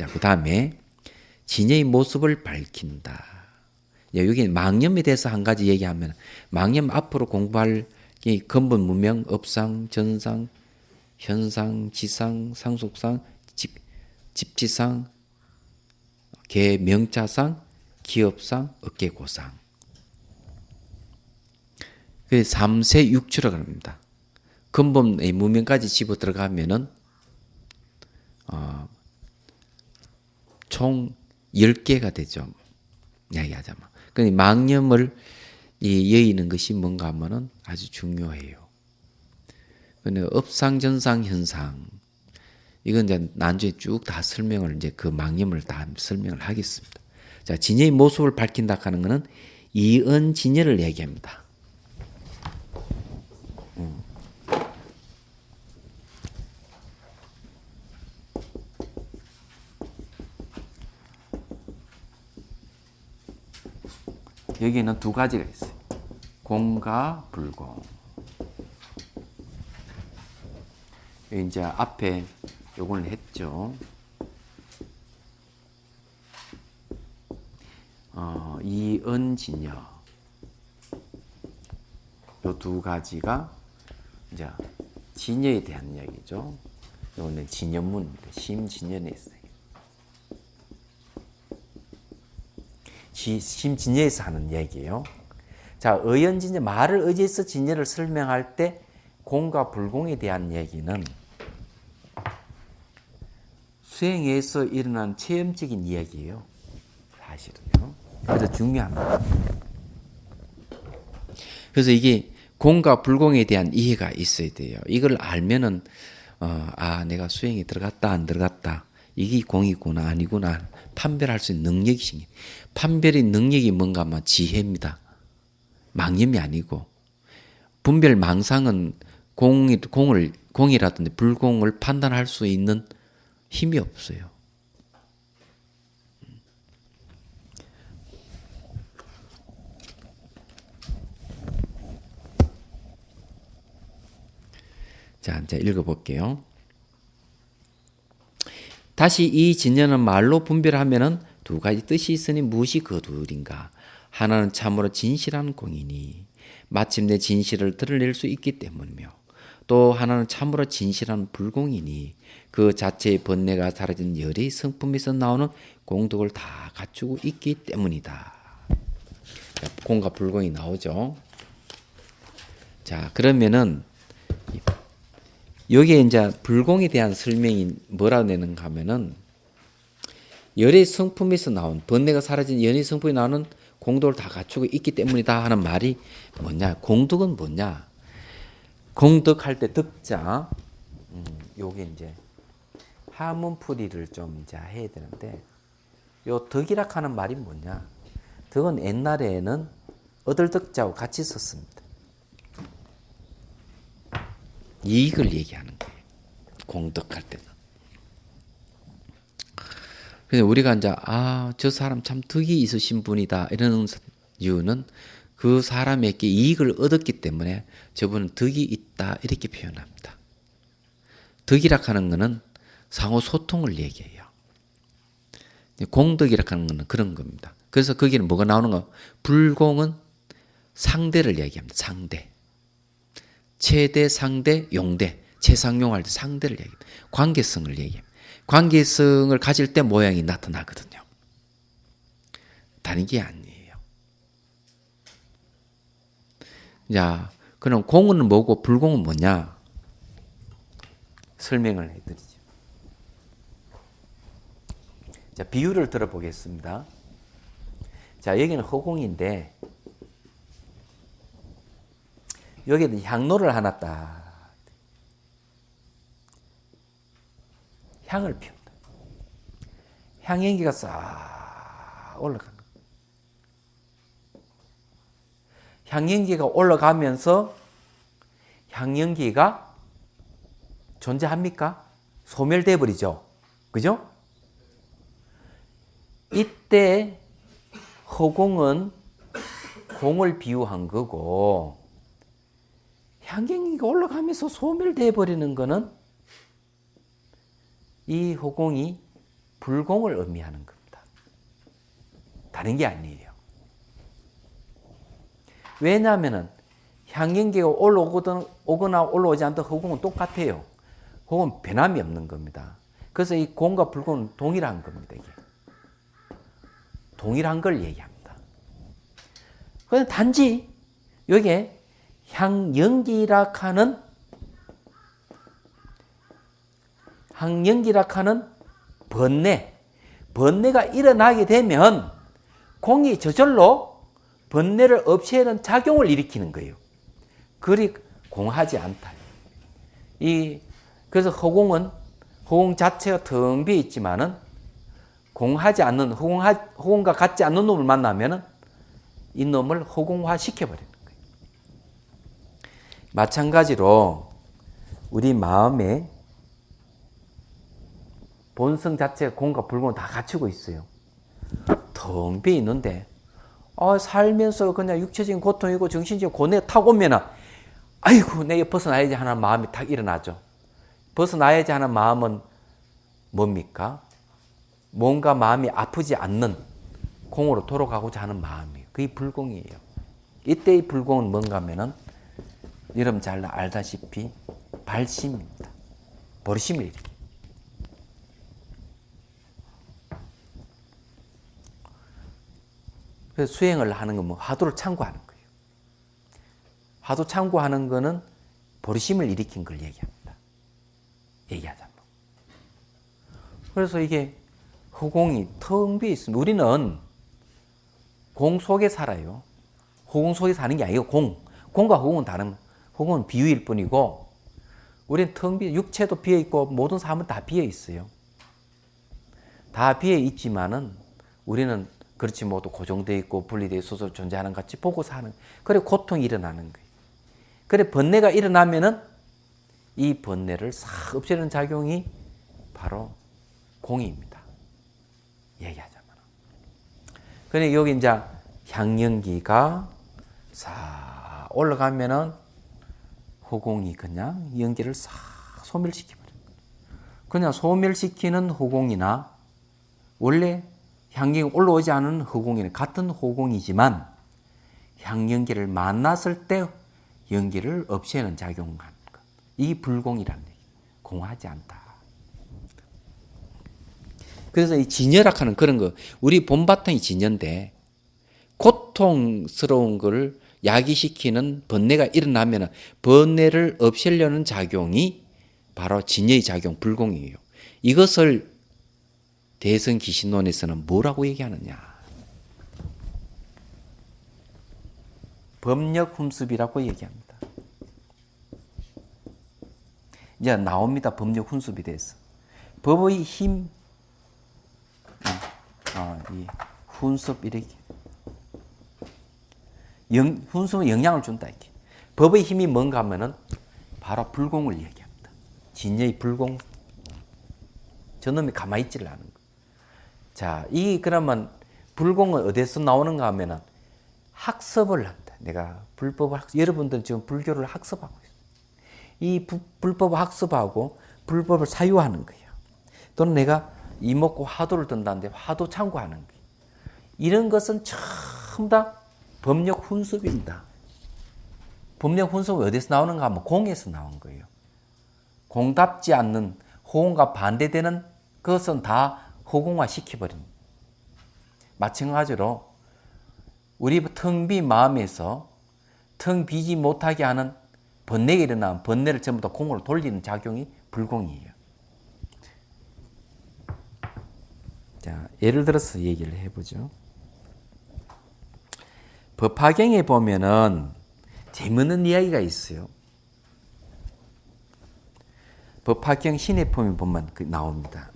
자, 그 다음에 진여의 모습을 밝힌다. 여기 망념에 대해서 한 가지 얘기하면 망념 앞으로 공부할 이 근본 문명, 업상, 전상, 현상, 지상, 상속상, 집지상, 계명자상, 기업상, 업계고상. 그 3세 6주라고 합니다. 근본의 문명까지 집어 들어가면은 총 10개가 되죠. 이야기하자면. 그러니까 망념을 여의는 것이 뭔가 하면은 아주 중요해요. 근데 업상, 전상, 현상. 이건 이제 나중에 쭉 다 설명을 이제 그 망념을 다 설명을 하겠습니다. 자, 진여의 모습을 밝힌다 하는 것은 이은 진여를 얘기합니다. 여기에는 두 가지가 있어요. 공과 불공. 이제 앞에 요걸 했죠. 이은진여. 요 두 가지가 이제 진여에 대한 이야기죠. 요거는 진여문입니다. 심진여에 있어요. 심진여에서 하는 얘기예요. 자, 의연진여, 말을 의지해서 진여를 설명할 때 공과 불공에 대한 얘기는 수행에서 일어난 체험적인 이야기예요. 사실은요. 그래서 중요합니다. 그래서 이게 공과 불공에 대한 이해가 있어야 돼요. 이걸 알면은 내가 수행에 들어갔다 안 들어갔다. 이게 공이구나 아니구나 판별할 수 있는 능력이 생겨요. 판별의 능력이 뭔가 하면 지혜입니다. 망념이 아니고 분별 망상은 공이라든지 불공을 판단할 수 있는 힘이 없어요. 자, 이제 읽어볼게요. 다시 이 진여는 말로 분별하면은 두 가지 뜻이 있으니 무엇이 그 둘인가? 하나는 참으로 진실한 공이니 마침내 진실을 드러낼 수 있기 때문이며 또 하나는 참으로 진실한 불공이니 그 자체의 번뇌가 사라진 열의 성품에서 나오는 공덕을 다 갖추고 있기 때문이다. 공과 불공이 나오죠. 자, 그러면은 여기에 이제 불공에 대한 설명이 뭐라고 내는가 하면은 열의 성품에서 나온 번뇌가 사라진 열의 성품이 나오는 공덕을 다 갖추고 있기 때문이다 하는 말이 뭐냐? 공덕은 뭐냐? 공덕할 때 덕자, 요게 이제 하문풀이를 좀 이제 해야 되는데, 요 덕이라 하는 말이 뭐냐? 덕은 옛날에는 얻을 덕자하고 같이 썼습니다. 이익을 얘기하는 거예요. 공덕할 때는. 그래서 우리가 이제 저 사람 참 덕이 있으신 분이다 이러는 이유는 그 사람에게 이익을 얻었기 때문에 저분은 덕이 있다 이렇게 표현합니다. 덕이라 하는 것은 상호 소통을 얘기해요. 공덕이라 하는 것은 그런 겁니다. 그래서 거기는 뭐가 나오는가? 불공은 상대를 얘기합니다. 상대. 최대, 상대, 용대. 최상용할 때 상대를 얘기합니다. 관계성을 얘기합니다. 관계성을 가질 때 모양이 나타나거든요. 다른 게 아니에요. 자, 그럼 공은 뭐고 불공은 뭐냐? 설명을 해드리죠. 자, 비유를 들어보겠습니다. 자, 여기는 허공인데 여기는 향로를 하나 딱 향을 피운다. 향연기가 싹 올라가는 거예요. 향연기가 올라가면서 향연기가 존재합니까? 소멸돼 버리죠. 그죠? 이때 허공은 공을 비유한 거고 향연기가 올라가면서 소멸돼 버리는 거는 이 허공이 불공을 의미하는 겁니다. 다른 게 아니에요. 왜냐하면 향연기가 올라오거나 올라오지 않던 허공은 똑같아요. 허공은 변함이 없는 겁니다. 그래서 이 공과 불공은 동일한 겁니다. 이게. 동일한 걸 얘기합니다. 그런데 단지 여기에 향연기라 하는 번뇌가 일어나게 되면 공이 저절로 번뇌를 없애는 작용을 일으키는 거예요. 그리 공하지 않다. 그래서 허공 자체가 텅 비어 있지만은 공하지 않는 허공과 같지 않는 놈을 만나면은 이 놈을 허공화 시켜버리는 거예요. 마찬가지로 우리 마음의 본성 자체가 공과 불공을 다 갖추고 있어요. 텅 비어 있는데 살면서 그냥 육체적인 고통이고 정신적인 고뇌가 탁 오면은 아이고 내가 벗어나야지 하는 마음이 탁 일어나죠. 벗어나야지 하는 마음은 뭡니까? 뭔가 마음이 아프지 않는 공으로 돌아가고자 하는 마음이에요. 그게 불공이에요. 이때의 불공은 뭔가 하면은 여러분 잘 알다시피 발심입니다. 버리심을 일으켜요. 그래서 수행을 하는 건 화두를 참고하는 거예요. 화두 참고하는 거는 버리심을 일으킨 걸 얘기합니다. 얘기하자면. 그래서 이게 허공이 텅 비어 있습니다. 우리는 공 속에 살아요. 허공 속에 사는 게 아니고 공과 허공은 다른, 허공은 비유일 뿐이고 우리는 텅 비어, 육체도 비어 있고 모든 삶은 다 비어 있어요. 다 비어 있지만은 우리는 그렇지 뭐 또 고정되어 있고 분리되어 있어서 존재하는 것 같이 보고 사는, 그래 고통이 일어나는 거예요. 그래 번뇌가 일어나면은 이 번뇌를 싹 없애는 작용이 바로 공입니다. 얘기하자면. 그래 여기 이제 향연기가 싹 올라가면은 허공이 그냥 연기를 싹 소멸시켜버려요. 그냥 소멸시키는 허공이나 원래 향연기가 올라오지 않은 허공이나 같은 허공이지만 향연기를 만났을 때 연기를 없애는 작용을 하는 것. 이 불공이라는 얘기예요. 공하지 않다. 그래서 이 진여락하는 그런 거, 우리 본바탕이 진여인데 고통스러운 걸 야기시키는 번뇌가 일어나면 번뇌를 없애려는 작용이 바로 진여의 작용, 불공이에요. 이것을 대성기신론에서는 뭐라고 얘기하느냐? 법력훈습이라고 얘기합니다. 이제 나옵니다. 법력훈습에 대해서. 법의 힘, 이 훈습 이렇게. 훈습은 영향을 준다 이렇게. 법의 힘이 뭔가 하면은 바로 불공을 얘기합니다. 진여의 불공. 저놈이 가만히 있지를 않은 거예요. 자, 그러면 불공은 어디서 나오는가 하면은 학습을 한다. 내가 불법을 여러분들 지금 불교를 학습하고 있어요. 이 불법을 학습하고 불법을 사유하는 거예요. 또는 내가 이목구 화두를 든다는데 화두 참고하는 거예요. 이런 것은 전부 다 법력 훈습입니다. 법력 훈습은 어디서 나오는가 하면 공에서 나온 거예요. 공답지 않는 호공과 반대되는 것은 다 허공화 시켜버립니다. 마찬가지로 우리 텅 빈 마음에서 텅 비지 못하게 하는 번뇌가 일어나면 번뇌를 전부 다 공으로 돌리는 작용이 불공이에요. 자, 예를 들어서 얘기를 해보죠. 법화경에 보면은 재밌는 이야기가 있어요. 법화경 신해품에 보면 나옵니다.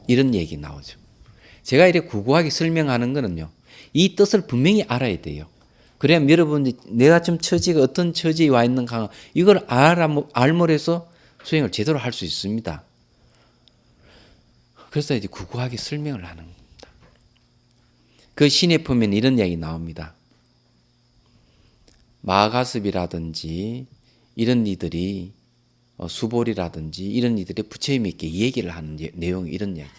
이런 얘기 나오죠. 제가 이렇게 구구하게 설명하는 거는요, 이 뜻을 분명히 알아야 돼요. 그래야 여러분이 내가 지금 처지가 어떤 처지에 와 있는가, 이걸 알므로서 수행을 제대로 할 수 있습니다. 그래서 이제 구구하게 설명을 하는 겁니다. 그 신에 보면 이런 이야기 나옵니다. 마가습이라든지 이런 이들이 수볼이라든지 이런 이들이 부처님 있게 얘기를 하는 내용이 이런 이야기.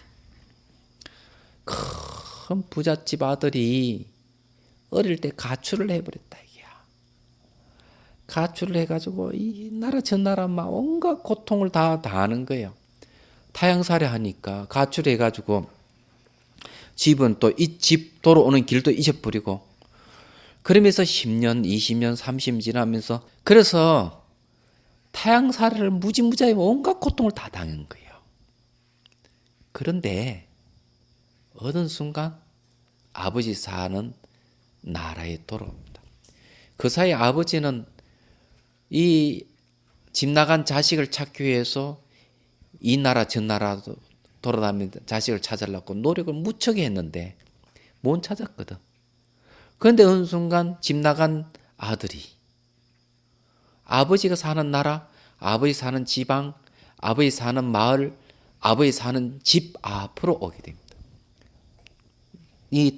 큰 부잣집 아들이 어릴 때 가출을 해버렸다 이게야. 가출을 해가지고 이 나라 저 나라 막 온갖 고통을 다 당하는 거예요. 타향살이 하니까 가출해가지고 집은 또 이 집 돌아오는 길도 잊어버리고 그러면서 10년, 20년, 30년 지나면서 그래서 타향살이를 무지무지하게 온갖 고통을 다 당한 거예요. 그런데 어느 순간 아버지 사는 나라에 돌아옵니다. 그 사이 아버지는 이 집 나간 자식을 찾기 위해서 이 나라 저 나라도 돌아다니면서 자식을 찾으려고 노력을 무척 했는데 못 찾았거든. 그런데 어느 순간 집 나간 아들이 아버지가 사는 나라, 아버지 사는 지방, 아버지 사는 마을, 아버지 사는 집 앞으로 오게 됩니다. 이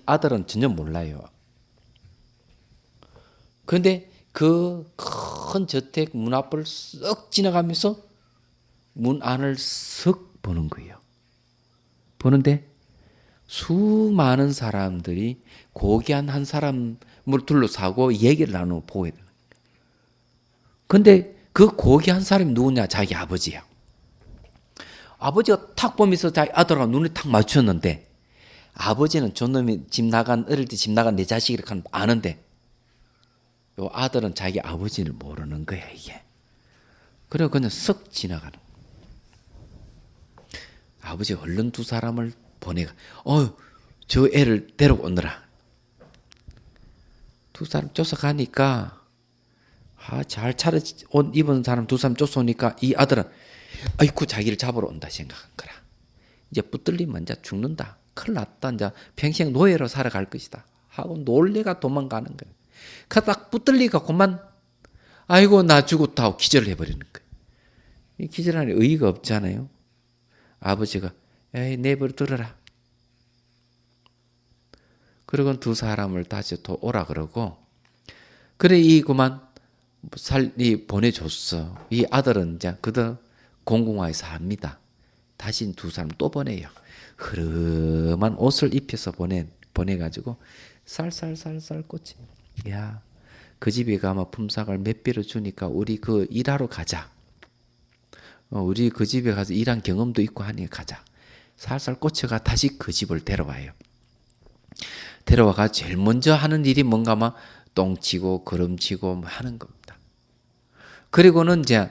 아들은 전혀 몰라요. 그런데 그 큰 저택 문 앞을 쓱 지나가면서 문 안을 쓱 보는 거예요. 보는데 수많은 사람들이 고귀한 한 사람을 둘러싸고 얘기를 나누고 보게 되는 거예요. 그런데 그 고귀한 사람이 누구냐? 자기 아버지야. 아버지가 탁 보면서 자기 아들하고 눈을 탁 맞췄는데 아버지는 저놈이 어릴 때 집 나간 내 자식이라고 아는데 요 아들은 자기 아버지를 모르는 거야 이게. 그래서 그냥 쓱 지나가는 거야. 아버지가 얼른 두 사람을 보내가 저 애를 데려오느라 두 사람 쫓아가니까 잘 차려 옷 입은 사람 두 사람 쫓아오니까 이 아들은 아이고 자기를 잡으러 온다 생각한 거라. 이제 붙들리면 이제 죽는다. 큰일 났다. 이제 평생 노예로 살아갈 것이다 하고 놀래가 도망가는 거야. 딱 붙들리가 그만 아이고 나 죽었다 하고 기절을 해버리는 거예요. 이 기절하는 의의가 없잖아요. 아버지가 에이 내버려 두어라. 그러고 두 사람을 다시 오라 그러고 그래 이 그만 보내줬어. 이 아들은 이제 그들 공공화에서 합니다. 다시 두 사람 또 보내요. 흐름한 옷을 입혀서 보내가지고 살살살살 꽂히. 야, 그 집에 가면 품삯을 몇 배로 주니까 우리 그 일하러 가자. 우리 그 집에 가서 일한 경험도 있고 하니 가자. 살살 꽂혀가 다시 그 집을 데려와요. 데려와가 제일 먼저 하는 일이 뭔가 막 똥치고 걸음치고 하는 겁니다. 그리고는 이제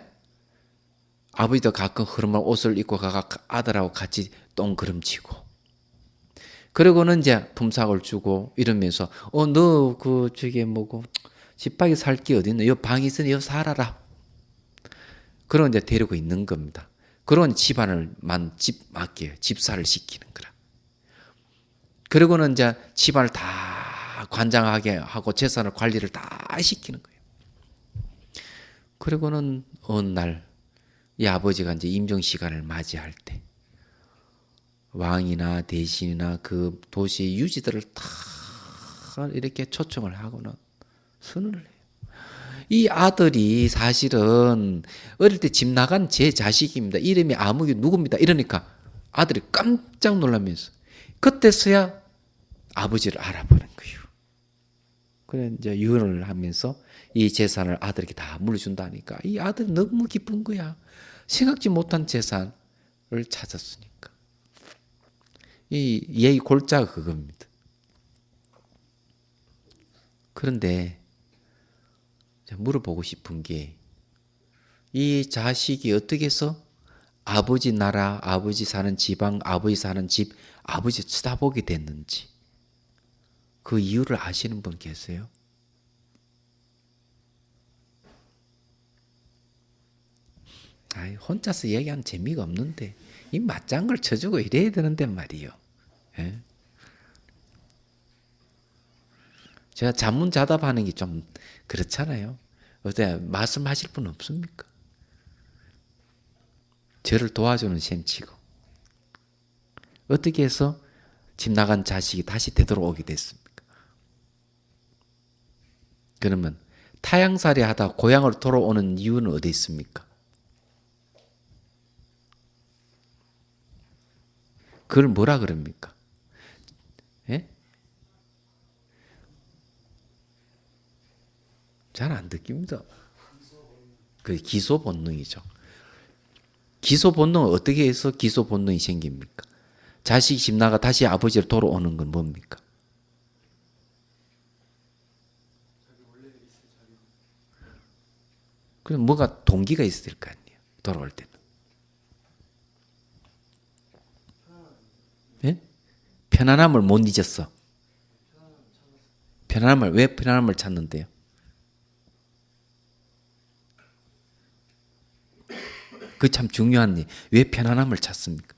아버지도 가끔 흐름한 옷을 입고 가가 아들하고 같이 똥 걸음치고 그리고는 이제 품삯을 주고 이러면서 너 그 저기 뭐고 집밖에 살 게 어디 있나? 여 방이 있으니 여 살아라. 그런 이제 데리고 있는 겁니다. 그런 집안을 집 맡겨요. 집사를 시키는 거라. 그리고는 이제 집안을 다 관장하게 하고 재산을 관리를 다 시키는 거예요. 그리고는 어느 날 이 아버지가 이제 임종 시간을 맞이할 때 왕이나 대신이나 그 도시의 유지들을 다 이렇게 초청을 하고는 선언을 해요. 이 아들이 사실은 어릴 때 집 나간 제 자식입니다. 이름이 아무개 누굽니다. 이러니까 아들이 깜짝 놀라면서 그때서야 아버지를 알아보는 거예요. 그래 이제 유언을 하면서 이 재산을 아들에게 다 물려준다니까 이 아들이 너무 기쁜 거야. 생각지 못한 재산을 찾았으니까. 이 얘기 골자가 그겁니다. 그런데 물어보고 싶은 게 이 자식이 어떻게 해서 아버지 나라, 아버지 사는 지방, 아버지 사는 집, 아버지 쳐다보게 됐는지 그 이유를 아시는 분 계세요? 혼자서 얘기하는 재미가 없는데 이 맞장구를 쳐주고 이래야 되는데 말이요. 예? 제가 자문자답하는 게 좀 그렇잖아요. 어때 말씀하실 분 없습니까? 저를 도와주는 셈치고 어떻게 해서 집 나간 자식이 다시 되돌아오게 됐습니까? 그러면 타향살이 하다 고향으로 돌아오는 이유는 어디 있습니까? 그걸 뭐라 그럽니까? 예? 잘 안 느낍니다. 그 기소 본능이죠. 기소 본능은 어떻게 해서 기소 본능이 생깁니까? 자식이 집 나가 다시 아버지로 돌아오는 건 뭡니까? 그럼 뭐가 동기가 있어야 될 거 아니에요. 돌아올 때는. 예? 편안함을 못 잊었어. 왜 편안함을 찾는데요? 그 참 중요한 일. 왜 편안함을 찾습니까?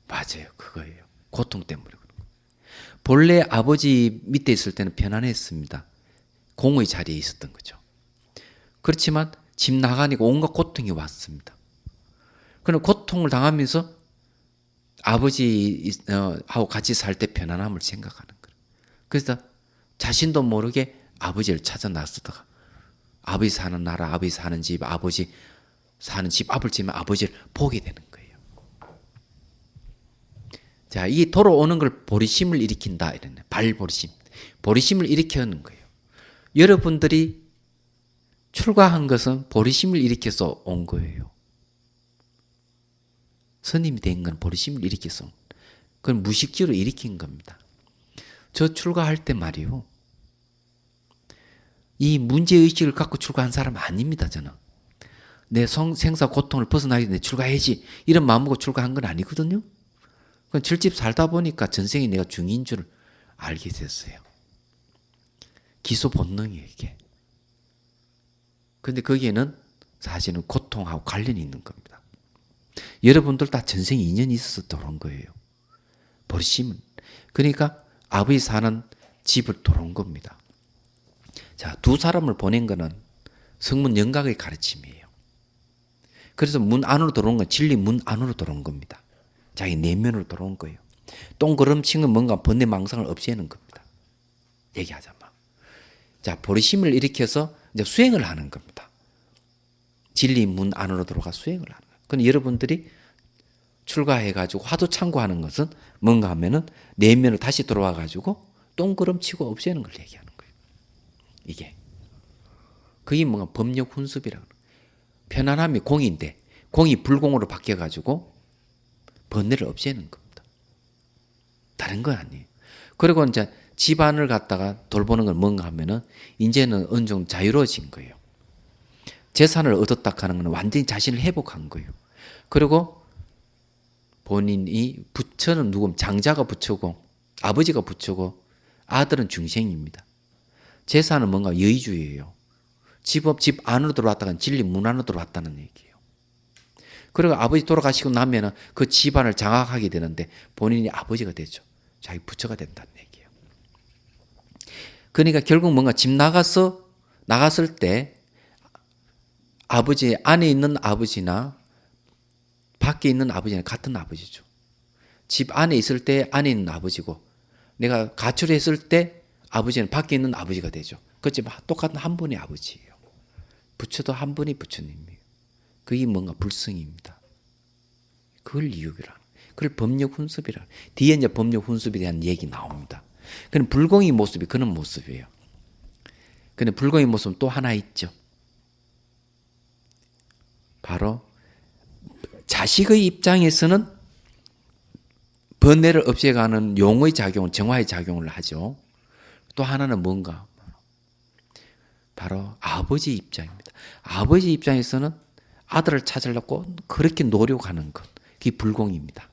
맞아요. 그거예요. 고통 때문에 그런 거예요. 본래 아버지 밑에 있을 때는 편안했습니다. 공의 자리에 있었던 거죠. 그렇지만 집 나가니까 온갖 고통이 왔습니다. 그럼 고통을 당하면서 아버지하고 같이 살 때 편안함을 생각하는 거예요. 그래서 자신도 모르게 아버지를 찾아 나서다가 아버지 사는 나라, 아버지 사는 집, 아버지 사는 집 앞을 치면 아버지를 보게 되는 거예요. 자, 이 돌아오는 걸 보리심을 일으킨다 이랬네. 발보리심. 보리심을 일으키는 거예요. 여러분들이 출가한 것은 보리심을 일으켜서 온 거예요. 스님이 된 건 보리심을 일으켜서 그건 무식지로 일으킨 겁니다. 저 출가할 때 말이요. 이 문제의식을 갖고 출가한 사람 아닙니다. 저는. 내 생사 고통을 벗어나기 전에 출가해야지 이런 마음먹고 출가한 건 아니거든요. 그건 질집 살다 보니까 전생에 내가 중인 줄 알게 됐어요. 기소 본능이에요 이게. 그런데 거기에는 사실은 고통하고 관련이 있는 겁니다. 여러분들 다 전생에 인연이 있어서 들어온 거예요. 버리심은. 그러니까 아버지 사는 집을 들어온 겁니다. 자, 두 사람을 보낸 거는 성문 영각의 가르침이에요. 그래서 문 안으로 들어온 건 진리 문 안으로 들어온 겁니다. 자기 내면으로 들어온 거예요. 똥그름치는 뭔가 번뇌 망상을 없애는 겁니다. 얘기하자면. 자, 보리심을 일으켜서 이제 수행을 하는 겁니다. 진리 문 안으로 들어가 수행을 하는 거예요. 그럼 여러분들이 출가해가지고 화두 참고하는 것은 뭔가 하면은 내면으로 다시 들어와가지고 똥그름치고 없애는 걸 얘기하는 거예요. 이게. 그게 뭔가 법력 훈습이라고. 편안함이 공인데 공이 불공으로 바뀌어가지고 번뇌를 없애는 겁니다. 다른 건 아니에요. 그리고 이제 집안을 갖다가 돌보는 건 뭔가 하면은 이제는 어느 정도 자유로워진 거예요. 재산을 얻었다 하는 건 완전히 자신을 회복한 거예요. 그리고 본인이 부처는 누구 장자가 부처고 아버지가 부처고 아들은 중생입니다. 재산은 뭔가 여의주의예요. 집 안으로 들어왔다가 진리 문 안으로 들어왔다는 얘기예요. 그리고 아버지 돌아가시고 나면은 그 집안을 장악하게 되는데 본인이 아버지가 되죠. 자기 부처가 된다는 얘기예요. 그러니까 결국 뭔가 집 나갔을 때 아버지 안에 있는 아버지나 밖에 있는 아버지는 같은 아버지죠. 집 안에 있을 때 안에 있는 아버지고 내가 가출했을 때 아버지는 밖에 있는 아버지가 되죠. 그렇지만 똑같은 한 분의 아버지예요. 부처도 한 분이 부처님이에요. 그게 뭔가 불성입니다. 그걸 이유라. 그걸 법력 훈습이라. 뒤에 이제 법력 훈습에 대한 얘기 나옵니다. 그는 불공의 모습이 그런 모습이에요. 근데 불공의 모습은 또 하나 있죠. 바로 자식의 입장에서는 번뇌를 없애가는 용의 작용, 정화의 작용을 하죠. 또 하나는 뭔가? 바로 아버지 입장입니다. 아버지 입장에서는 아들을 찾으려고 그렇게 노력하는 것, 그게 불공입니다.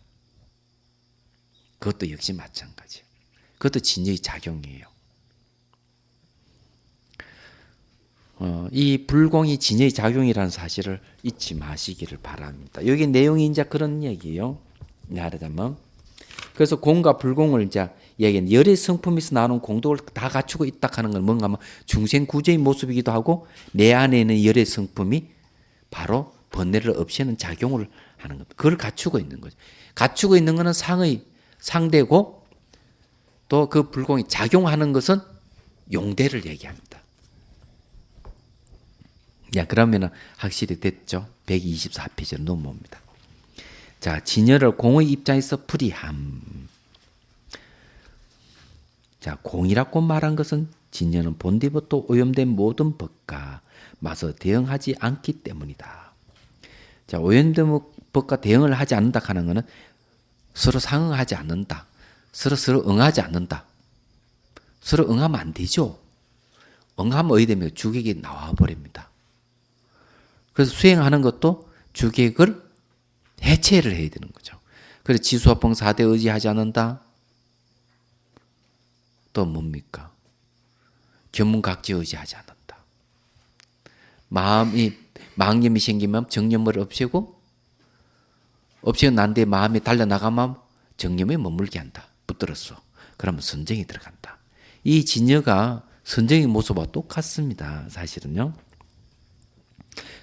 그것도 역시 마찬가지예요. 그것도 진여의 작용이에요. 이 불공이 진여의 작용이라는 사실을 잊지 마시기를 바랍니다. 여기 내용이 이제 그런 얘기예요. 말하자면 그래서 공과 불공을 이제 얘기하는 열의 성품에서 나오는 공덕을 다 갖추고 있다 하는 건 뭔가 하면 중생구제의 모습이기도 하고 내 안에 있는 열의 성품이 바로 번뇌를 없애는 작용을 하는 겁니다. 그걸 갖추고 있는 거죠. 갖추고 있는 것은 상대고 또 그 불공이 작용하는 것은 용대를 얘기합니다. 야, 그러면은 확실히 됐죠? 124페이지로 넘어옵니다. 자, 진여를 공의 입장에서 불이함. 자, 공이라고 말한 것은 진여는 본디부터 오염된 모든 법과 맞서 대응하지 않기 때문이다. 자, 오염된 법과 대응을 하지 않는다 하는 것은 서로 상응하지 않는다. 서로 응하지 않는다. 서로 응하면 안 되죠. 응하면 어디 되면 주객이 나와 버립니다. 그래서 수행하는 것도 주객을 해체를 해야 되는 거죠. 그래서 지수화풍 4대 의지하지 않는다. 또 뭡니까? 견문각지 의지하지 않는다. 망념이 생기면 정념을 없애고 없애고 난 뒤에 마음이 달려나가면 정념에 머물게 한다. 붙들었어. 그러면 선정이 들어간다. 이 진여가 선정의 모습과 똑같습니다. 사실은요.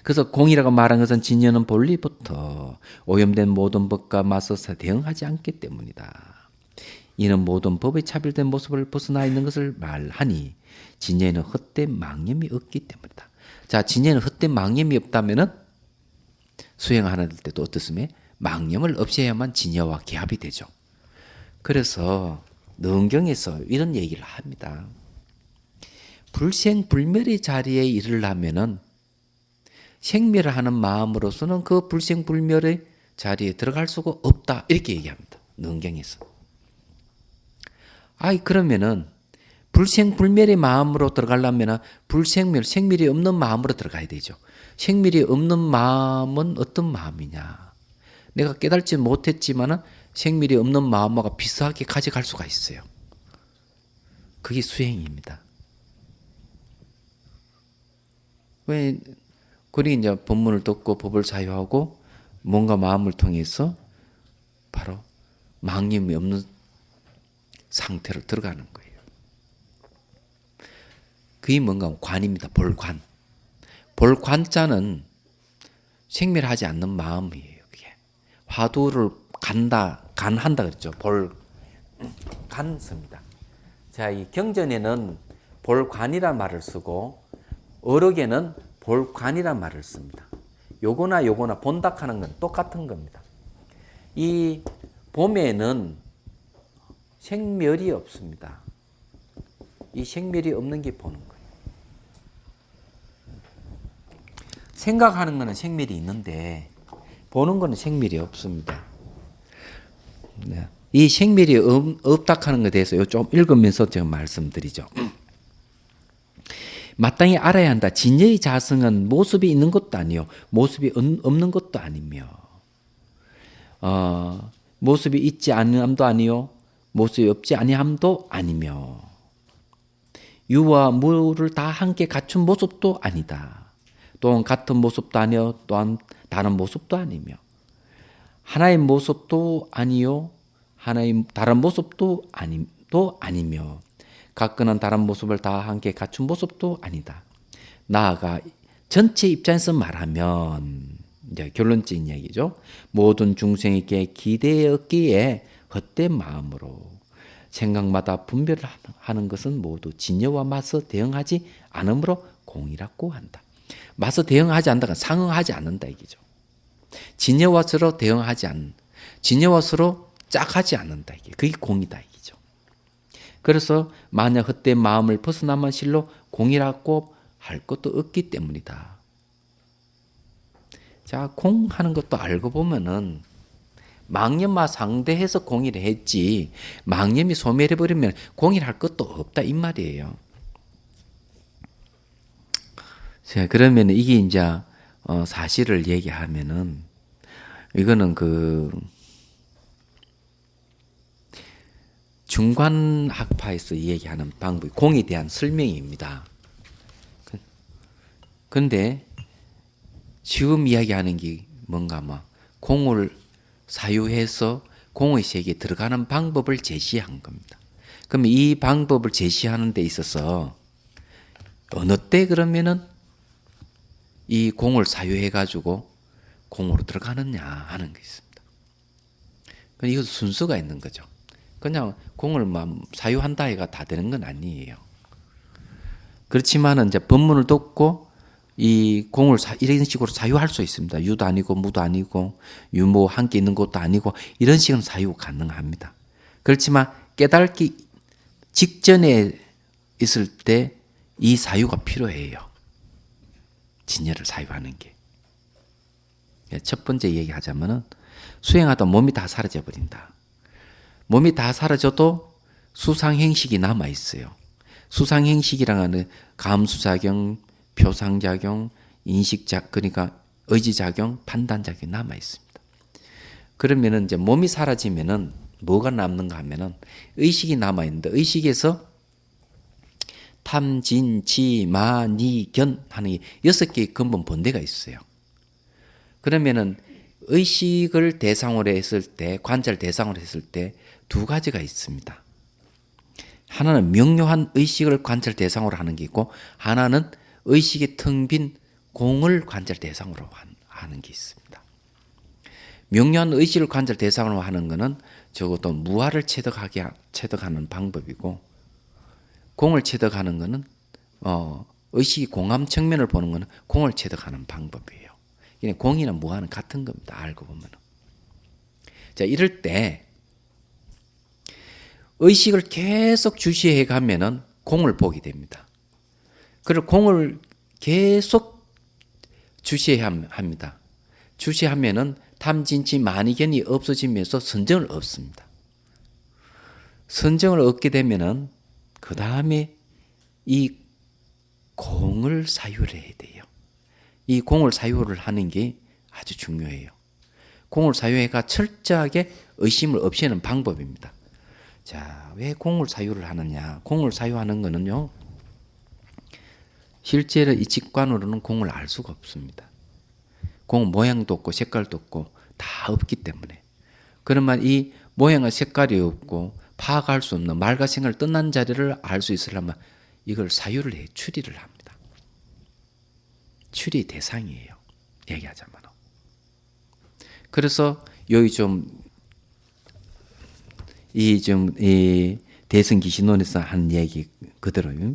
그래서 공이라고 말한 것은 진여는 본리부터 오염된 모든 법과 맞서서 대응하지 않기 때문이다. 이는 모든 법의 차별된 모습을 벗어나 있는 것을 말하니 진여에는 헛된 망념이 없기 때문이다. 자, 진여에는 헛된 망념이 없다면은 수행하는 때도 어떻습니까? 망념을 없애야만 진여와 개합이 되죠. 그래서 능경에서 이런 얘기를 합니다. 불생불멸의 자리에 이르려면은 생멸을 하는 마음으로서는 그 불생불멸의 자리에 들어갈 수가 없다. 이렇게 얘기합니다. 능경에서. 그러면은 불생불멸의 마음으로 들어가려면 생멸이 없는 마음으로 들어가야 되죠. 생멸이 없는 마음은 어떤 마음이냐? 내가 깨달지 못했지만은 생멸이 없는 마음과 비슷하게 가져갈 수가 있어요. 그게 수행입니다. 왜 그리 이제 법문을 듣고 법을 사유하고 뭔가 마음을 통해서 바로 망념이 없는 상태로 들어가는 거예요. 그게 뭔가 관입니다. 볼관. 볼관자는 생멸하지 않는 마음이에요. 그게 화두를 간한다 그랬죠. 간습니다. 자, 이 경전에는 볼관이란 말을 쓰고 어록에는 볼관이란 말을 씁니다. 요거나 본닥하는 건 똑같은 겁니다. 이 봄에는 생멸이 없습니다. 이 생멸이 없는 게 보는 거예요. 생각하는 거는 생멸이 있는데 보는 거는 생멸이 없습니다. 네. 이 생멸이 없다 하는 것에 대해서 좀 읽으면서 제가 말씀드리죠. 마땅히 알아야 한다. 진여의 자성은 모습이 있는 것도 아니요, 모습이 없는 것도 아니며, 모습이 있지 않음도 아니요, 모습이 없지 아니함도 아니며, 유와 무를 다 함께 갖춘 모습도 아니다. 또한 같은 모습도 아니요, 또한 다른 모습도 아니며, 하나의 모습도 아니요, 하나의 다른 모습도 아니며, 각근한 다른 모습을 다 함께 갖춘 모습도 아니다. 나아가 전체 입장에서 말하면 이제 결론적인 얘기죠. 모든 중생에게 기대었기에 헛된 마음으로 생각마다 분별을 하는 것은 모두 진여와 맞서 대응하지 않으므로 공이라고 한다. 맞서 대응하지 않다가 상응하지 않는다 얘기죠. 진여와 서로 대응하지 않는, 진여와 서로 짝하지 않는다 이게. 그게 공이다 얘기죠. 그래서 만약 헛된 마음을 벗어나면 실로 공이라고 할 것도 없기 때문이다. 자, 공하는 것도 알고 보면은 망념과 상대해서 공의를 했지 망념이 소멸해버리면 공의를 할 것도 없다 이 말이에요. 자, 그러면 이게 이제 사실을 얘기하면은 이거는 중관학파에서 얘기하는 방법이 공에 대한 설명입니다. 그런데 지금 이야기하는 게 뭔가 공을 사유해서 공의 세계에 들어가는 방법을 제시한 겁니다. 그러면 이 방법을 제시하는 데 있어서 어느 때 그러면은 이 공을 사유해 가지고 공으로 들어가느냐 하는 게 있습니다. 이것도 순서가 있는 거죠. 그냥 공을 사유한다 해가 다 되는 건 아니에요. 그렇지만은 이제 법문을 듣고 이 공을 이런 식으로 사유할 수 있습니다. 유도 아니고 무도 아니고 유모 함께 있는 것도 아니고 이런 식은 사유 가능합니다. 그렇지만 깨닫기 직전에 있을 때 이 사유가 필요해요. 진열을 사유하는 게. 첫 번째 얘기하자면은 수행하다 몸이 다 사라져 버린다. 몸이 다 사라져도 수상행식이 남아 있어요. 수상행식이랑 하는 감수작용, 표상작용, 인식작, 그러니까 의지작용, 판단작용이 남아 있습니다. 그러면은 이제 몸이 사라지면은 뭐가 남는가 하면은 의식이 남아 있는데 의식에서 탐, 진, 지, 마, 니, 견 하는 6개의 근본 본대가 있어요. 그러면은 의식을 대상으로 했을 때, 관찰 대상으로 했을 때 두 가지가 있습니다. 하나는 명료한 의식을 관찰 대상으로 하는 게 있고, 하나는 의식의 텅 빈 공을 관찰 대상으로 하는 게 있습니다. 명료한 의식을 관찰 대상으로 하는 것은 적어도 무아를 체득하는 방법이고, 공을 체득하는 것은 의식이 공함 측면을 보는 것은 공을 체득하는 방법이에요. 공이나 무아는 같은 겁니다. 알고 보면. 자, 이럴 때 의식을 계속 주시해 가면은 공을 보게 됩니다. 그리고 공을 계속 주시해야 합니다. 주시하면은 탐진치 만이견이 없어지면서 선정을 얻습니다. 선정을 얻게 되면은 그 다음에 이 공을 사유를 해야 돼요. 이 공을 사유를 하는 게 아주 중요해요. 공을 사유해가 철저하게 의심을 없애는 방법입니다. 자, 왜 공을 사유를 하느냐? 공을 사유하는 거는요, 실제로 이 직관으로는 공을 알 수가 없습니다. 공 모양도 없고 색깔도 없고 다 없기 때문에. 그러면 이 모양과 색깔이 없고 파악할 수 없는 말과 생각을 떠난 자리를 알 수 있으려면 이걸 사유를 해 추리를 합니다. 추리 대상이에요. 얘기하자면. 그래서 여기 이 대승기신론에서 한 얘기 그대로요.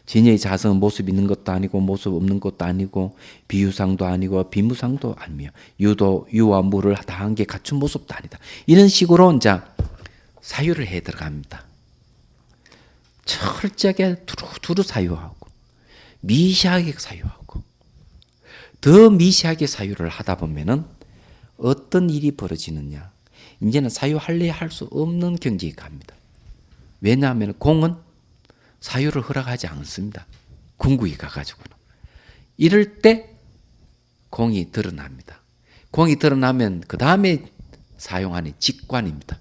진여의 자성은 모습 있는 것도 아니고 모습 없는 것도 아니고 비유상도 아니고 비무상도 아니며 유와 무를 다 한 게 갖춘 모습도 아니다. 이런 식으로 이제 사유를 해 들어갑니다. 철저하게 두루 사유하고 미시하게 사유하고 더 미시하게 사유를 하다 보면은 어떤 일이 벌어지느냐. 이제는 사유할래 할 수 없는 경지에 갑니다. 왜냐하면 공은 사유를 허락하지 않습니다. 궁극에 가가지고는. 이럴 때 공이 드러납니다. 공이 드러나면 그 다음에 사용하는 직관입니다.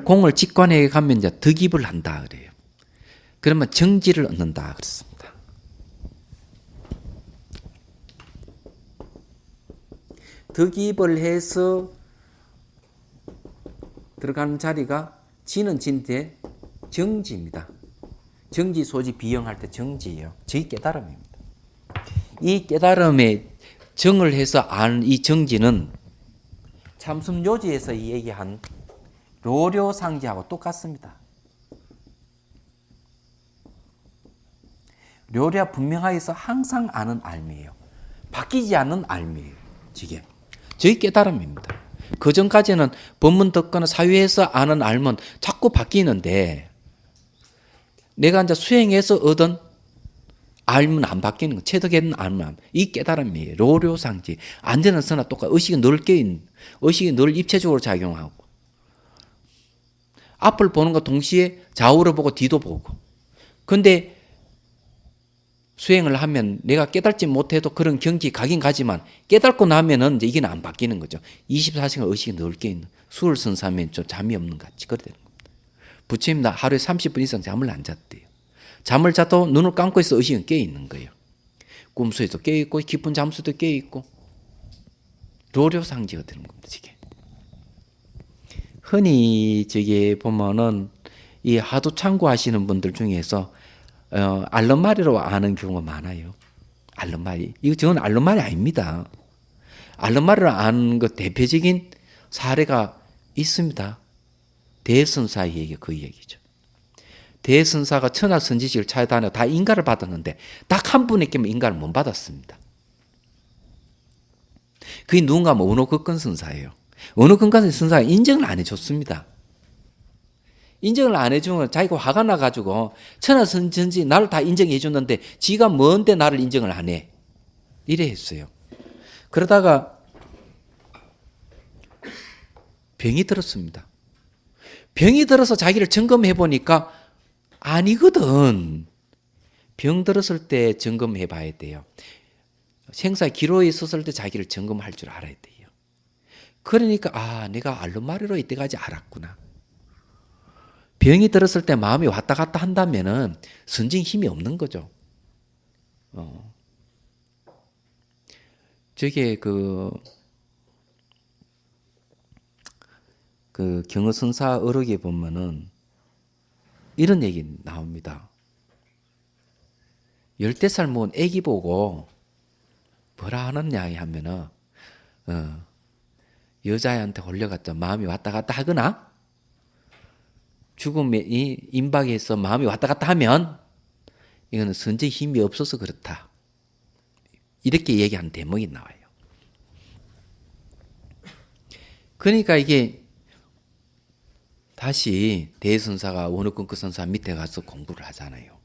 공을 직관해 가면 이제 득입을 한다 그래요. 그러면 정지를 얻는다 그렇습니다. 득입을 해서 들어가는 자리가 지는 진데 정지입니다. 정지 소지 비용할 때 정지예요. 저희 깨달음입니다. 이 깨달음에 정을 해서 아는 이 정지는 참선요지에서 얘기한 료료상지하고 똑같습니다. 료료가 분명하여서 항상 아는 알미예요. 바뀌지 않는 알미예요. 지게. 저희 깨달음입니다. 그 전까지는 법문 듣거나 사유에서 아는 알면 자꾸 바뀌는데 내가 이제 수행해서 얻은 알면 안 바뀌는 거, 체득했는 알면 이 깨달음이에요. 료료상지. 안전한 선화 똑같아. 의식이 늘 입체적으로 작용하고 앞을 보는 것 동시에 좌우를 보고 뒤도 보고. 근데 수행을 하면 내가 깨닫지 못해도 그런 경지에 가긴 가지만 깨닫고 나면은 이제 이게 안 바뀌는 거죠. 24시간 의식이 넓게 있는 수를 선사하면 좀 잠이 없는 것 같이 그래 되는 겁니다. 부처님 나 하루에 30분 이상 잠을 안 잤대요. 잠을 자도 눈을 감고 있어 의식은 깨 있는 거예요. 꿈속에도 깨 있고 깊은 잠수도 깨 있고 료료상지가 되는 겁니다. 이게. 흔히 저기 보면은 이 하도 참고하시는 분들 중에서 알른말이로 아는 경우가 많아요. 알른말이. 저건 알른말이 아닙니다. 알른말을 아는 것 대표적인 사례가 있습니다. 대선사의 얘기, 그 얘기죠. 대선사가 천하선지식을 찾아다녀 다 인가를 받았는데 딱 한 분에게만 인가를 못 받았습니다. 그게 누군가 하면 원호극권 선사예요. 원호극권 선사가 인정을 안 해줬습니다. 인정을 안 해주면 자기가 화가 나가지고 천하선지 나를 다 인정해 줬는데 지가 뭔데 나를 인정을 안 해. 이래 했어요. 그러다가 병이 들었습니다. 병이 들어서 자기를 점검해 보니까 아니거든. 병 들었을 때 점검해 봐야 돼요. 생사 기로에 있었을 때 자기를 점검할 줄 알아야 돼요. 그러니까 내가 알루마리로 이때까지 알았구나. 병이 들었을 때 마음이 왔다 갔다 한다면은 선진 힘이 없는 거죠. 저게 그 경허선사 어록에 보면은 이런 얘기 나옵니다. 10살 먹은 애기 보고 뭐라 하느냐 하면은 여자애한테 홀려갔자 마음이 왔다 갔다 하거나 죽음이 임박해서 마음이 왔다 갔다 하면 이거는 선제 힘이 없어서 그렇다. 이렇게 얘기하는 대목이 나와요. 그러니까 이게 다시 대선사가 원어권급 선사 밑에 가서 공부를 하잖아요.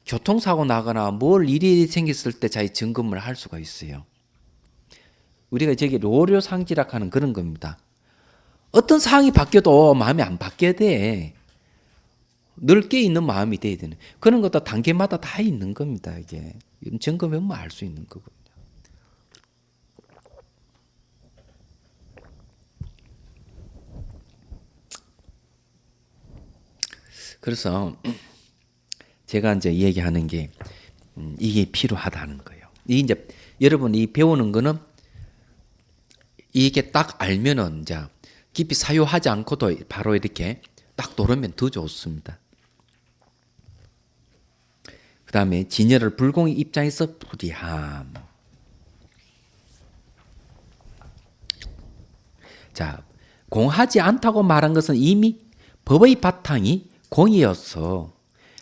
교통사고 나거나 뭘 일이 생겼을 때 자기 점검을 할 수가 있어요. 우리가 저기 로료상지락하는 그런 겁니다. 어떤 상황이 바뀌어도 마음이 안 바뀌어야 돼. 늘 깨있는 마음이 돼야 되는. 그런 것도 단계마다 다 있는 겁니다. 이게 점검해보면 알 수 있는 거거든요. 그래서 제가 이제 얘기하는 게 이게 필요하다는 거예요. 이제 여러분 이 배우는 거는 이게 딱 알면은 이제 깊이 사유하지 않고도 바로 이렇게 딱 도르면 더 좋습니다. 그 다음에 진열을 불공의 입장에서 부디함. 자, 공하지 않다고 말한 것은 이미 법의 바탕이 공이어서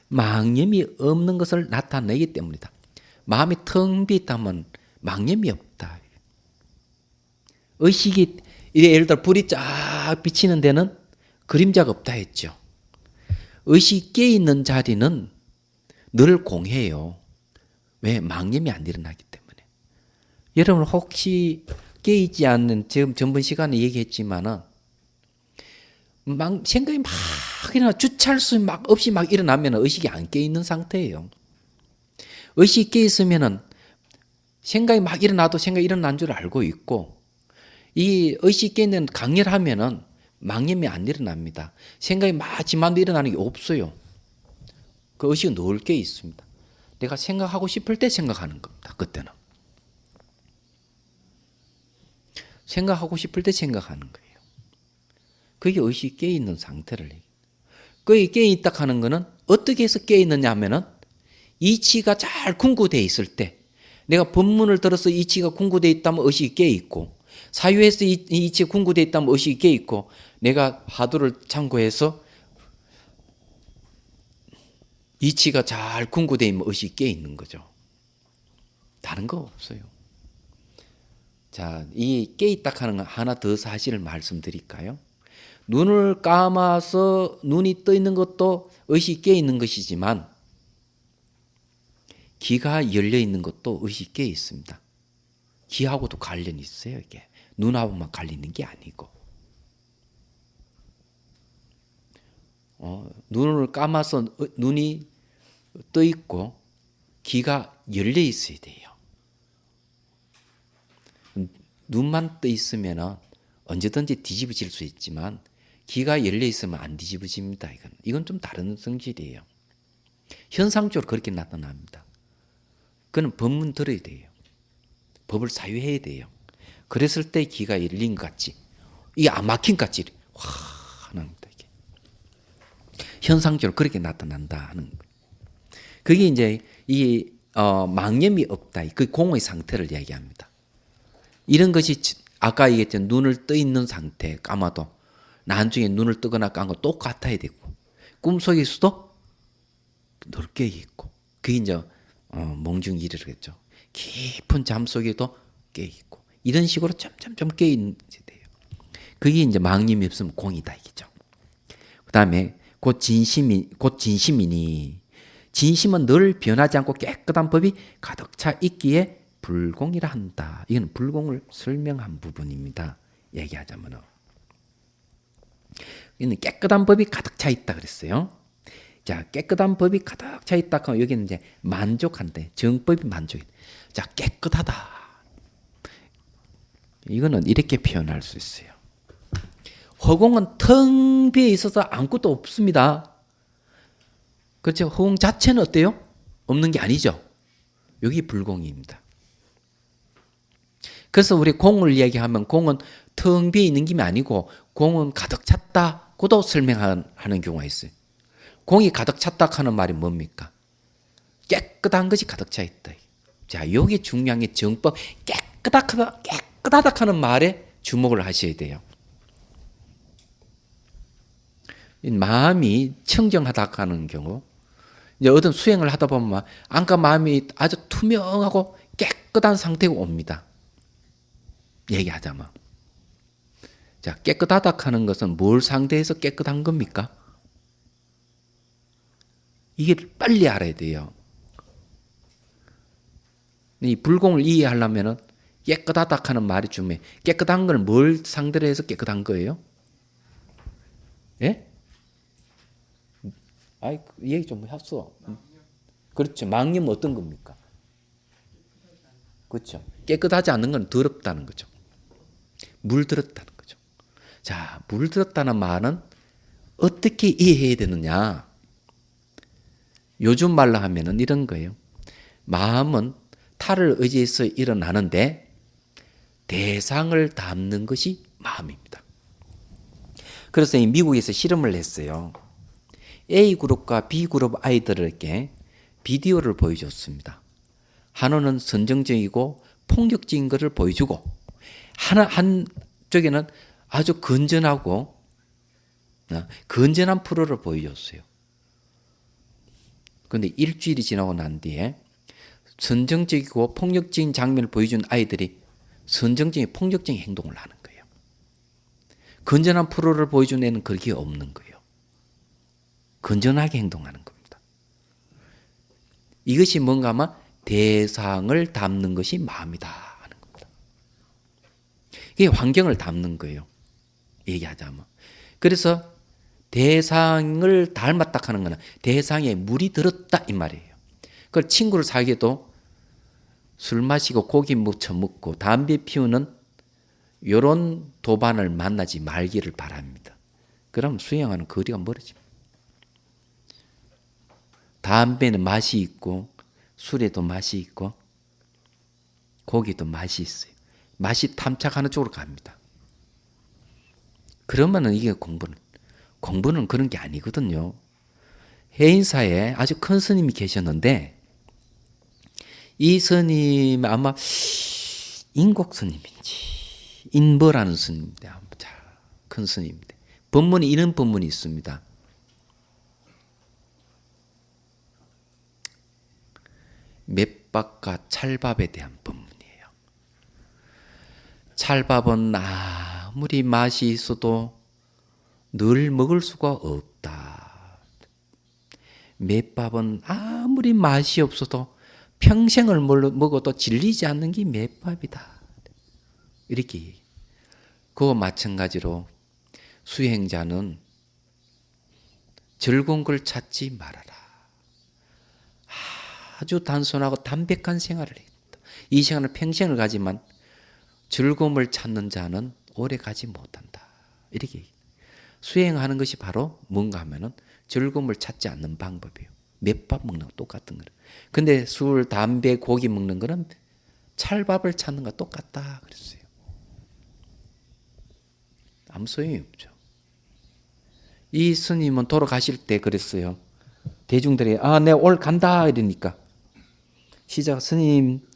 망념이 없는 것을 나타내기 때문이다. 마음이 텅 비있다면 망념이 없다. 의식이 예를 들어 불이 쫙 비치는 데는 그림자가 없다 했죠. 의식이 깨있는 자리는 늘 공해요. 왜? 망념이 안 일어나기 때문에. 여러분 혹시 깨있지 않는, 지금 전번 시간에 얘기했지만은 생각이 막 일어나 주체할 수 막 없이 막 일어나면 의식이 안 깨있는 상태예요. 의식이 깨있으면은 생각이 막 일어나도 생각이 일어난 줄 알고 있고, 이 의식이 깨있는 강렬하면은 망념이 안 일어납니다. 생각이 막 지만도 일어나는 게 없어요. 그 의식은 늘 깨 있습니다. 내가 생각하고 싶을 때 생각하는 겁니다. 그때는 생각하고 싶을 때 생각하는 거예요. 그게 의식이 깨 있는 상태를 얘기해요. 그게 깨 있다 하는 거는 어떻게 해서 깨 있느냐 하면은 이치가 잘 궁구되어 있을 때, 내가 법문을 들어서 이치가 궁구되어 있다면 의식이 깨 있고, 사유에서 이치가 궁구되어 있다면 의식이 깨 있고, 내가 화두를 참고해서 이치가 잘 궁구되어 있는 의식이 깨 있는 거죠. 다른 거 없어요. 자, 이 깨 있다 하는 거 하나 더 사실을 말씀드릴까요? 눈을 감아서 눈이 떠 있는 것도 의식이 깨 있는 것이지만, 귀가 열려 있는 것도 의식이 깨 있습니다. 귀하고도 관련이 있어요. 이게 눈하고만 갈리는 게 아니고, 눈을 감아서 눈이 떠 있고 귀가 열려 있어야 돼요. 눈만 떠 있으면 언제든지 뒤집어질 수 있지만 귀가 열려 있으면 안 뒤집어집니다. 이건 좀 다른 성질이에요. 현상적으로 그렇게 나타납니다. 그건 법문 들어야 돼요. 법을 사유해야 돼요. 그랬을 때 귀가 열린 것 같지, 이게 안 막힌 것 같지, 화납니다. 이게 현상적으로 그렇게 나타난다 하는 거. 그게 이제 이 망념이 없다, 그 공의 상태를 이야기합니다. 이런 것이 아까 얘기했던 눈을 떠 있는 상태, 감아도 나중에 눈을 뜨거나 감고 똑같아야 되고, 꿈속에서도 늘 깨 있고, 그게 이제 몽중일이라겠죠. 깊은 잠 속에도 깨 있고, 이런 식으로 점점점 깨 있는 돼요. 그게 이제 망님이 없으면 공이다 이기죠. 그다음에 곧 진심이니, 진심은 늘 변하지 않고 깨끗한 법이 가득 차 있기에 불공이라 한다. 이건 불공을 설명한 부분입니다. 얘기하자면 이는 깨끗한 법이 가득 차 있다 그랬어요. 자, 깨끗한 법이 가득 차 있다 하면 여기는 이제 만족한데, 정법이 만족이. 자, 깨끗하다. 이거는 이렇게 표현할 수 있어요. 허공은 텅 비어 있어서 아무것도 없습니다. 그렇죠? 허공 자체는 어때요? 없는 게 아니죠. 여기 불공입니다. 그래서 우리 공을 이야기하면 공은 텅 비어 있는 게 아니고 공은 가득 찼다고도 설명하는 경우가 있어요. 공이 가득 찼다 하는 말이 뭡니까? 깨끗한 것이 가득 차 있다. 자, 여기 중요한 게 정법, 깨끗하다 하는 말에 주목을 하셔야 돼요. 마음이 청정하다 하는 경우, 이제 어떤 수행을 하다 보면 안과 마음이 아주 투명하고 깨끗한 상태가 옵니다. 얘기하자면. 자, 깨끗하다 하는 것은 뭘 상대해서 깨끗한 겁니까? 이게 빨리 알아야 돼요. 이 불공을 이해하려면 깨끗하다 하는 말이 중요해. 깨끗한 걸 뭘 상대로 해서 깨끗한 거예요? 예? 아이, 얘기 좀 했어. 그렇죠. 망념은 어떤 겁니까? 그렇죠. 깨끗하지 않는 건 더럽다는 거죠. 물들었다는 거죠. 자, 물들었다는 말은 어떻게 이해해야 되느냐? 요즘 말로 하면은 이런 거예요. 마음은 타를 의지해서 일어나는데 대상을 담는 것이 마음입니다. 그래서 이 미국에서 실험을 했어요. A그룹과 B그룹 아이들에게 비디오를 보여줬습니다. 한우는 선정적이고 폭력적인 것을 보여주고 한쪽에는 아주 건전하고 건전한 프로를 보여줬어요. 그런데 일주일이 지나고 난 뒤에 선정적이고 폭력적인 장면을 보여준 아이들이 선정적인 폭력적인 행동을 하는 거예요. 건전한 프로를 보여준 애는 그게 없는 거예요. 건전하게 행동하는 겁니다. 이것이 뭔가 하면 대상을 담는 것이 마음이다 하는 겁니다. 이게 환경을 담는 거예요. 얘기하자면. 그래서 대상을 닮았다 하는 거는 대상에 물이 들었다 이 말이에요. 그걸 친구를 사귀어도 술 마시고 고기 무쳐 먹고 담배 피우는 이런 도반을 만나지 말기를 바랍니다. 그럼 수행하는 거리가 멀어집니다. 담배는 맛이 있고 술에도 맛이 있고 고기도 맛이 있어요. 맛이 탐착하는 쪽으로 갑니다. 그러면은 이게 공부는 그런 게 아니거든요. 해인사에 아주 큰 스님이 계셨는데 이 스님 아마 인곡 스님인지 인버라는 스님인데 큰 스님인데 법문이 이런 법문이 있습니다. 맷밥과 찰밥에 대한 법문이에요. 찰밥은 아무리 맛이 있어도 늘 먹을 수가 없다. 맷밥은 아무리 맛이 없어도 평생을 먹어도 질리지 않는 게 맷밥이다. 이렇게. 그거 마찬가지로 수행자는 즐거운 걸 찾지 말아라. 아주 단순하고 담백한 생활을 했다. 이 생활은 평생을 가지만 즐거움을 찾는 자는 오래 가지 못한다. 이렇게 수행하는 것이 바로 뭔가 하면은 즐거움을 찾지 않는 방법이에요. 맷밥 먹는 거 똑같은 거예요. 근데 술, 담배, 고기 먹는 거는 찰밥을 찾는 거 똑같다 그랬어요. 아무 소용이 없죠. 이 스님은 돌아가실 때 그랬어요. 대중들이 내가 오늘 간다 이러니까 시작 스님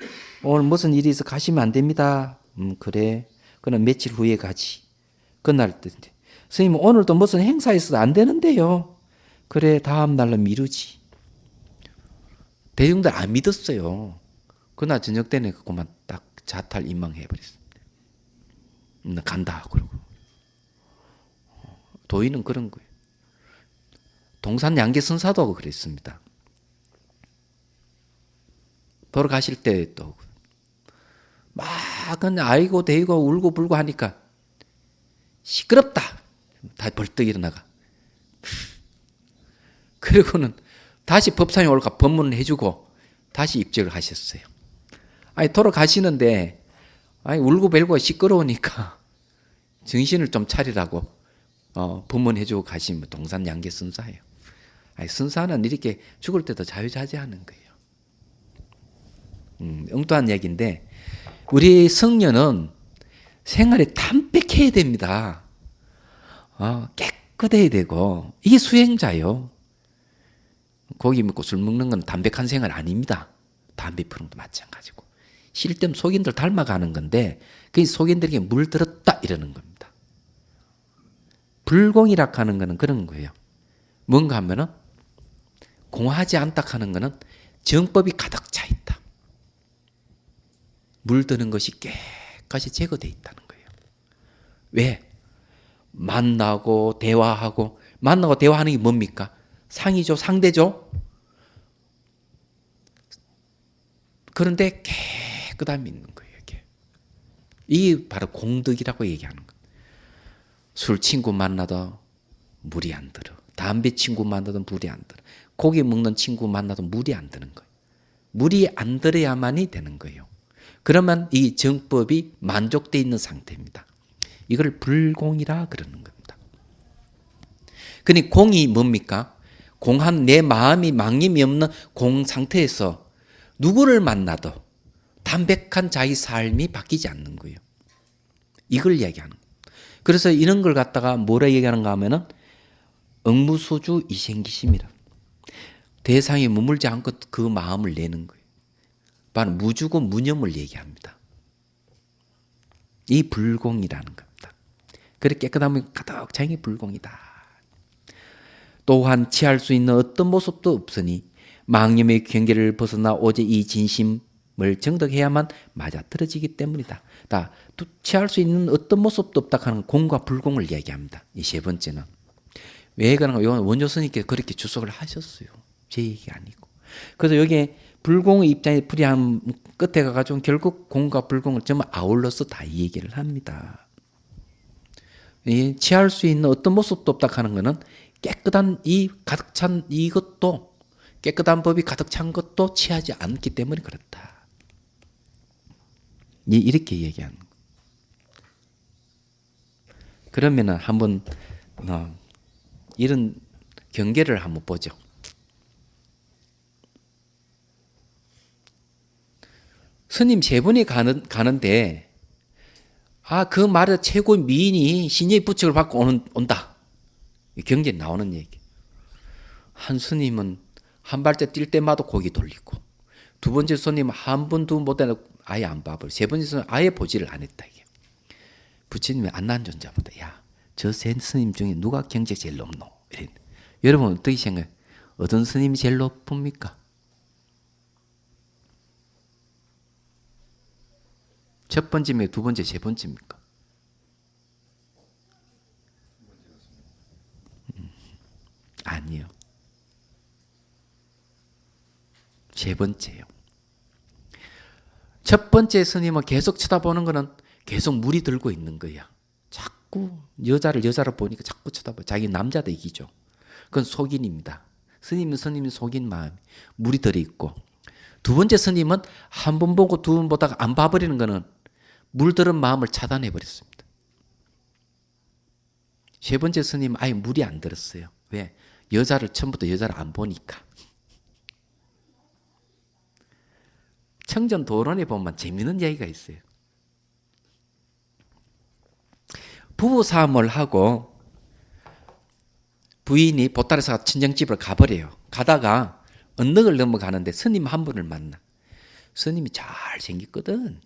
오늘 무슨 일이 있어 가시면 안 됩니다. 그래. 그럼 며칠 후에 가지. 그날 때 스님 오늘도 무슨 행사 있어도 안 되는데요. 그래 다음 날로 미루지. 대중들 안 믿었어요. 그날 저녁 때는 그만 딱 자탈 임망해버렸어. 나 간다 그러고. 도인은 그런 거예요. 동산 양계 선사도 그랬습니다. 돌아가실 때 또 막 아이고 대이고 울고 불고 하니까 시끄럽다. 다 벌떡 일어나가. 그리고는 다시 법상에 올까 법문을 해주고 다시 입적을 하셨어요. 아니 돌아가시는데 아니 울고 bel고 시끄러우니까 정신을 좀 차리라고 법문해주고 가시면 동산 양계 선사예요. 아니 선사는 이렇게 죽을 때도 자유자재하는 거예요. 엉뚱한 얘기인데 우리 성녀는 생활이 담백해야 됩니다. 깨끗해야 되고 이게 수행자요. 고기 먹고 술 먹는 건 담백한 생활 아닙니다. 담배 피우는 것도 마찬가지고. 실제 속인들 닮아가는 건데 그 속인들에게 물들었다 이러는 겁니다. 불공이라 하는 거는 그런 거예요. 뭔가 하면은 공하지 않다 하는 거는 정법이 가득 차 있다. 물드는 것이 깨끗이 제거되어 있다는 거예요. 왜? 만나고 대화하고 만나고 대화하는 게 뭡니까? 상이죠, 상대죠. 그런데 깨끗함이 있는 거예요. 이게 바로 공덕이라고 얘기하는 거예요. 술 친구 만나도 물이 안 들어. 담배 친구 만나도 물이 안 들어. 고기 먹는 친구 만나도 물이 안 드는 거예요. 물이 안 들어야만이 되는 거예요. 그러면 이 정법이 만족되어 있는 상태입니다. 이걸 불공이라 그러는 겁니다. 그러니 공이 뭡니까? 공한 내 마음이 망님이 없는 공 상태에서 누구를 만나도 담백한 자기 삶이 바뀌지 않는 거예요. 이걸 이야기하는 거예요. 그래서 이런 걸 갖다가 뭐라 얘기하는가 하면은 응무소주 이생기심이라. 대상에 머물지 않고 그 마음을 내는 거예요. 바로 무주고 무념을 얘기합니다. 이 불공이라는 겁니다. 그렇게 깨끗하면 가득 차이 불공이다. 또한 취할 수 있는 어떤 모습도 없으니 망념의 경계를 벗어나 오직 이 진심을 정덕해야만 맞아떨어지기 때문이다. 다 취할 수 있는 어떤 모습도 없다 하는 공과 불공을 이야기합니다. 이 세 번째는 왜 그런가? 원조 스님께서 그렇게 주석을 하셨어요. 제 얘기 아니고. 그래서 여기에 불공의 입장에 풀이한 끝에 가가지고 결국 공과 불공을 전부 아울러서 다 이 얘기를 합니다. 취할 수 있는 어떤 모습도 없다 하는 것은 깨끗한 이 가득 찬 이것도 깨끗한 법이 가득 찬 것도 취하지 않기 때문에 그렇다. 이렇게 얘기하는 거예요. 그러면은 한번 이런 경계를 한번 보죠. 스님 세 분이 가는데 그 말에 최고 미인이 신의 부축을 받고 온다. 경계에 나오는 얘기. 한 스님은 한 발짝 뛸 때마다 고개 돌리고 두 번째 스님은 한 번도 못 해도 아예 안 봐버려. 세 번째 스님은 아예 보지를 안 했다. 이게. 부처님이 안난 존자보다 저 세 스님 중에 누가 경제 제일 높노? 여러분 어떻게 생각해요? 어떤 스님이 제일 높습니까? 첫 번째입니까? 두 번째, 세 번째입니까? 아니요. 세 번째요. 첫 번째 스님은 계속 쳐다보는 거는 계속 물이 들고 있는 거야. 자꾸 여자를 보니까 자꾸 쳐다봐. 자기 남자도 이기죠. 그건 속인입니다. 스님이 속인 마음, 물이 들어있고. 두 번째 스님은 한 번 보고 두 번 보다가 안 봐버리는 거는 물들은 마음을 차단해 버렸습니다. 세 번째 스님은 아예 물이 안 들었어요. 왜? 처음부터 여자를 안 보니까. 청전 도론에 보면 재미있는 이야기가 있어요. 부부싸움을 하고 부인이 보따리에서 친정집을 가버려요. 가다가 언덕을 넘어가는데 스님 한 분을 만나. 스님이 잘생겼거든.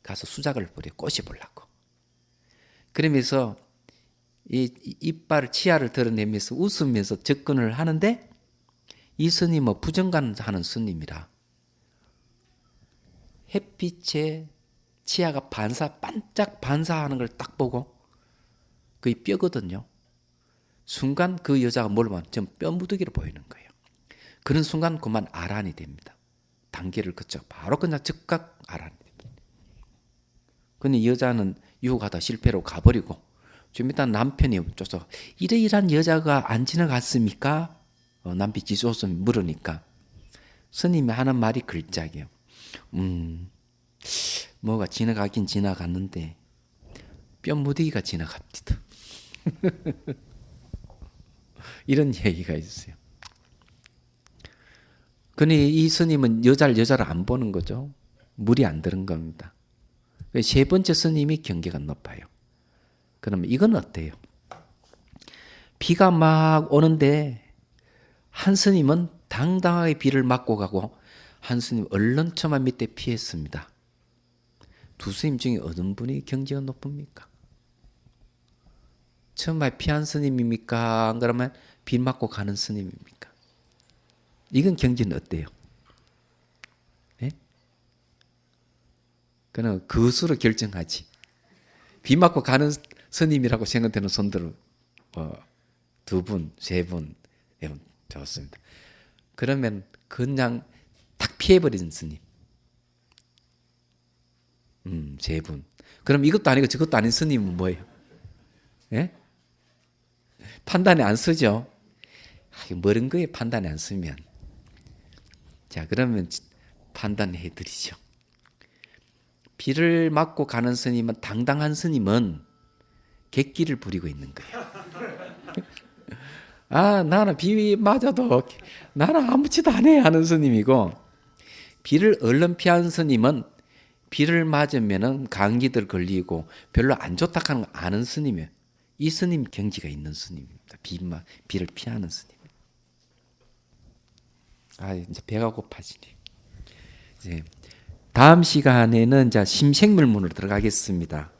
가서 수작을 부려 꼬셔보려고. 그러면서 이빨 치아를 드러내면서 웃으면서 접근을 하는데 이 스님은 부정간하는 스님이라 햇빛에 치아가 반짝 반사하는 걸 딱 보고 그게 뼈거든요. 순간 그 여자가 뭘 보면 좀 뼈무더기로 보이는 거예요. 그런 순간 그만 아란이 됩니다. 단계를 거쳐 바로 그냥 즉각 아란이 됩니다. 근데 여자는 유혹하다 실패로 가버리고 좀 이따 남편이 쫓아 이러이러한 여자가 안 지나갔습니까? 남편이 쫓아 물으니까 스님이 하는 말이 글짝이에요. 뭐가 지나가긴 지나갔는데 뼈무더기가 지나갑니다. 이런 얘기가 있어요. 근데 이 스님은 여자를 안 보는 거죠. 물이 안 들은 겁니다. 세 번째 스님이 경계가 높아요. 그러면 이건 어때요? 비가 막 오는데 한 스님은 당당하게 비를 맞고 가고 한 스님 얼른 처마 밑에 피했습니다. 두 스님 중에 어떤 분이 경지가 높습니까? 처마에 피한 스님입니까? 안 그러면 비 맞고 가는 스님입니까? 이건 경지는 어때요? 네? 그는 그것으로 결정하지. 비 맞고 가는 스님이라고 생각되는 손들을 두 분, 세 분, 네 분 좋습니다. 그러면 그냥 탁 피해버리는 스님. 세 분. 그럼 이것도 아니고 저것도 아닌 스님은 뭐예요? 예? 판단에 안 쓰죠. 모른 거에 판단에 안 쓰면. 자, 그러면 판단해 드리죠. 비를 맞고 가는 스님은 당당한 스님은 객기를 부리고 있는 거예요. 아, 나는 비 맞아도 나는 아무것도 안 해 하는 스님이고 비를 얼른 피한 스님은 비를 맞으면은 감기들 걸리고 별로 안 좋다 하는 거 아는 스님이에요. 이 스님 경지가 있는 스님입니다. 비를 피하는 스님. 아, 이제 배가 고파지네. 이제 다음 시간에는 자 심생물문으로 들어가겠습니다.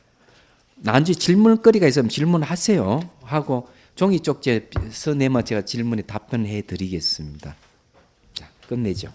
난주 질문거리가 있으면 질문하세요. 하고 종이 쪽지에 써내면 제가 질문에 답변해 드리겠습니다. 자, 끝내죠.